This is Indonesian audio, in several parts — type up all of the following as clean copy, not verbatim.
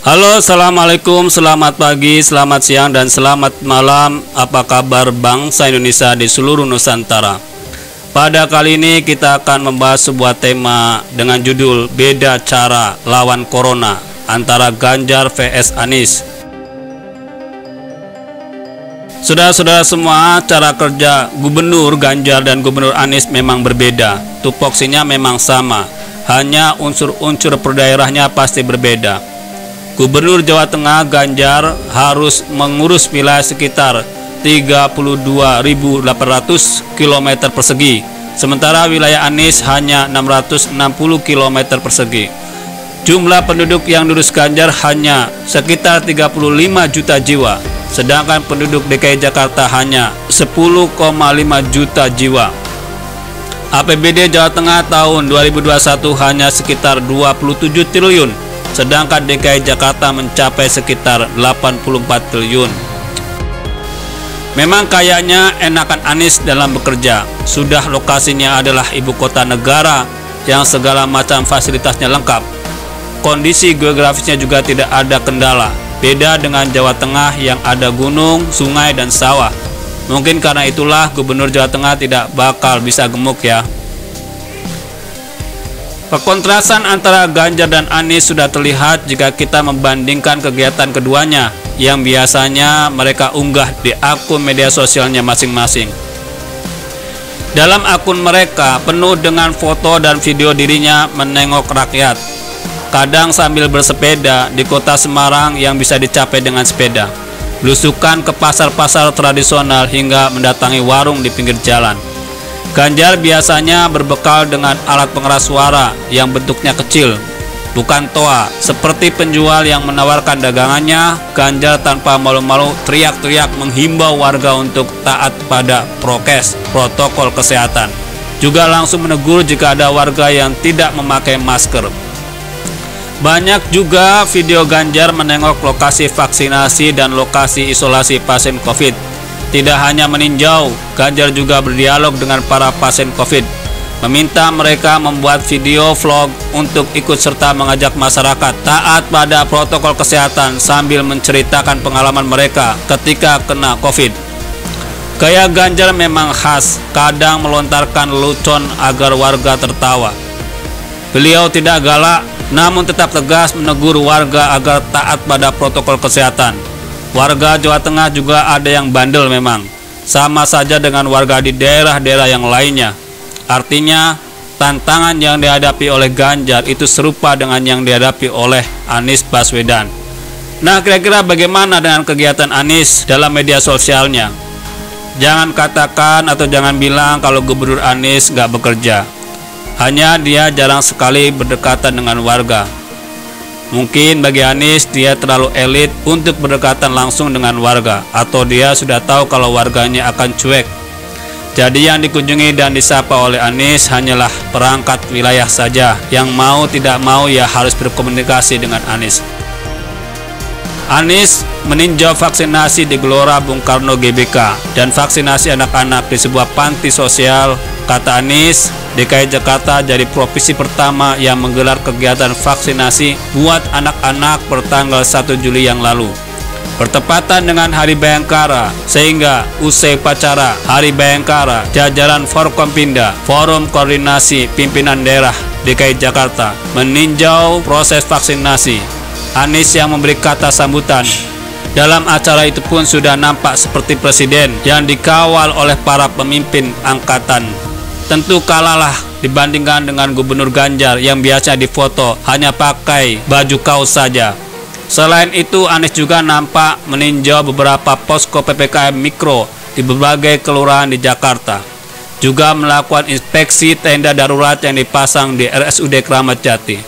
Halo, assalamualaikum, selamat pagi, selamat siang, dan selamat malam. Apa kabar bangsa Indonesia di seluruh Nusantara? Pada kali ini kita akan membahas sebuah tema dengan judul Beda Cara Lawan Corona antara Ganjar vs Anies. Saudara-saudara semua, cara kerja Gubernur Ganjar dan Gubernur Anies memang berbeda. Tupoksinya memang sama, hanya unsur-unsur per daerahnya pasti berbeda. Gubernur Jawa Tengah Ganjar harus mengurus wilayah sekitar 32.800 km persegi, sementara wilayah Anies hanya 660 km persegi. Jumlah penduduk yang diurus Ganjar hanya sekitar 35 juta jiwa, sedangkan penduduk DKI Jakarta hanya 10,5 juta jiwa. APBD Jawa Tengah tahun 2021 hanya sekitar 27 triliun, sedangkan DKI Jakarta mencapai sekitar 84 triliun. Memang kayaknya enakan Anies dalam bekerja. Sudah lokasinya adalah ibu kota negara yang segala macam fasilitasnya lengkap. Kondisi geografisnya juga tidak ada kendala. Beda dengan Jawa Tengah yang ada gunung, sungai, dan sawah. Mungkin karena itulah Gubernur Jawa Tengah tidak bakal bisa gemuk ya. Perkontrasan antara Ganjar dan Anies sudah terlihat jika kita membandingkan kegiatan keduanya yang biasanya mereka unggah di akun media sosialnya masing-masing. Dalam akun mereka penuh dengan foto dan video dirinya menengok rakyat, kadang sambil bersepeda di kota Semarang yang bisa dicapai dengan sepeda, belusukan ke pasar-pasar tradisional hingga mendatangi warung di pinggir jalan. Ganjar biasanya berbekal dengan alat pengeras suara yang bentuknya kecil, bukan toa. Seperti penjual yang menawarkan dagangannya, Ganjar tanpa malu-malu teriak-teriak menghimbau warga untuk taat pada prokes, protokol kesehatan. Juga langsung menegur jika ada warga yang tidak memakai masker. Banyak juga video Ganjar menengok lokasi vaksinasi dan lokasi isolasi pasien COVID. Tidak hanya meninjau, Ganjar juga berdialog dengan para pasien COVID, meminta mereka membuat video vlog untuk ikut serta mengajak masyarakat taat pada protokol kesehatan sambil menceritakan pengalaman mereka ketika kena COVID. Gaya Ganjar memang khas, kadang melontarkan lelucon agar warga tertawa. Beliau tidak galak, namun tetap tegas menegur warga agar taat pada protokol kesehatan. Warga Jawa Tengah juga ada yang bandel memang, sama saja dengan warga di daerah-daerah yang lainnya. Artinya, tantangan yang dihadapi oleh Ganjar itu serupa dengan yang dihadapi oleh Anies Baswedan. Nah, kira-kira bagaimana dengan kegiatan Anies dalam media sosialnya? Jangan katakan atau jangan bilang kalau Gubernur Anies nggak bekerja. Hanya dia jarang sekali berdekatan dengan warga. Mungkin bagi Anies dia terlalu elit untuk berdekatan langsung dengan warga, atau dia sudah tahu kalau warganya akan cuek. Jadi yang dikunjungi dan disapa oleh Anies hanyalah perangkat wilayah saja, yang mau tidak mau ya harus berkomunikasi dengan Anies. Anies meninjau vaksinasi di Gelora Bung Karno GBK dan vaksinasi anak-anak di sebuah panti sosial. Kata Anies, DKI Jakarta jadi provinsi pertama yang menggelar kegiatan vaksinasi buat anak-anak pertanggal 1 Juli yang lalu, bertepatan dengan Hari Bayangkara, sehingga usai upacara Hari Bayangkara, jajaran Forkompinda, Forum Koordinasi Pimpinan Daerah DKI Jakarta, meninjau proses vaksinasi. Anies yang memberi kata sambutan. Dalam acara itu pun sudah nampak seperti presiden yang dikawal oleh para pemimpin angkatan. Tentu kalahlah dibandingkan dengan Gubernur Ganjar yang biasa difoto hanya pakai baju kaos saja. Selain itu, Anies juga nampak meninjau beberapa posko PPKM Mikro di berbagai kelurahan di Jakarta. Juga melakukan inspeksi tenda darurat yang dipasang di RSUD Kramat Jati.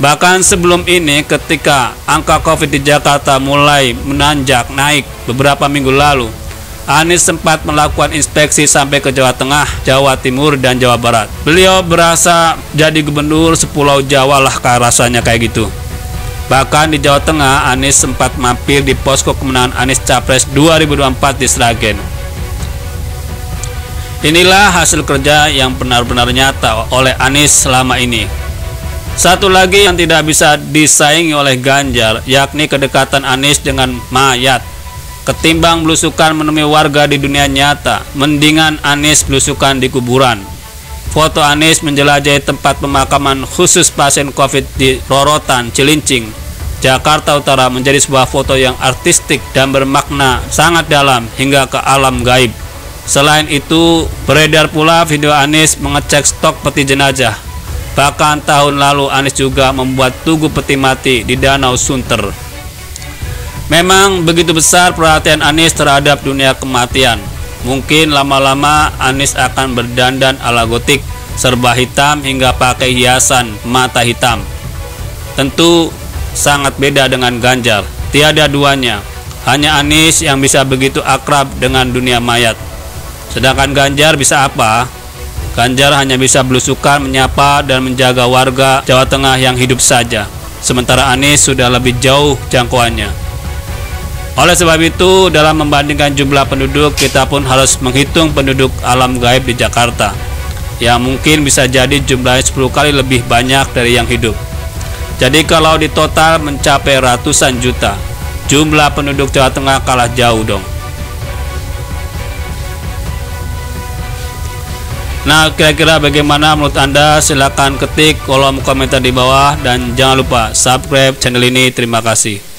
Bahkan sebelum ini, ketika angka COVID di Jakarta mulai menanjak naik beberapa minggu lalu, Anies sempat melakukan inspeksi sampai ke Jawa Tengah, Jawa Timur, dan Jawa Barat. Beliau berasa jadi gubernur sepulau Jawa lah rasanya kayak gitu. Bahkan di Jawa Tengah, Anies sempat mampir di posko kemenangan Anies Capres 2024 di Sragen. Inilah hasil kerja yang benar-benar nyata oleh Anies selama ini. Satu lagi yang tidak bisa disaingi oleh Ganjar, yakni kedekatan Anies dengan mayat. Ketimbang belusukan menemui warga di dunia nyata, mendingan Anies belusukan di kuburan. Foto Anies menjelajahi tempat pemakaman khusus pasien COVID di Rorotan, Cilincing, Jakarta Utara menjadi sebuah foto yang artistik dan bermakna sangat dalam hingga ke alam gaib. Selain itu, beredar pula video Anies mengecek stok peti jenazah. Bahkan tahun lalu Anies juga membuat tugu peti mati di Danau Sunter. Memang begitu besar perhatian Anies terhadap dunia kematian. Mungkin lama-lama Anies akan berdandan ala gotik, serba hitam hingga pakai hiasan mata hitam. Tentu sangat beda dengan Ganjar, tiada duanya. Hanya Anies yang bisa begitu akrab dengan dunia mayat. Sedangkan Ganjar bisa apa? Ganjar hanya bisa belusukan, menyapa dan menjaga warga Jawa Tengah yang hidup saja. Sementara Anies sudah lebih jauh jangkauannya. Oleh sebab itu, dalam membandingkan jumlah penduduk, kita pun harus menghitung penduduk alam gaib di Jakarta, yang mungkin bisa jadi jumlahnya 10 kali lebih banyak dari yang hidup. Jadi kalau di total mencapai ratusan juta, jumlah penduduk Jawa Tengah kalah jauh dong. Nah, kira-kira bagaimana menurut Anda? Silahkan ketik kolom komentar di bawah dan jangan lupa subscribe channel ini. Terima kasih.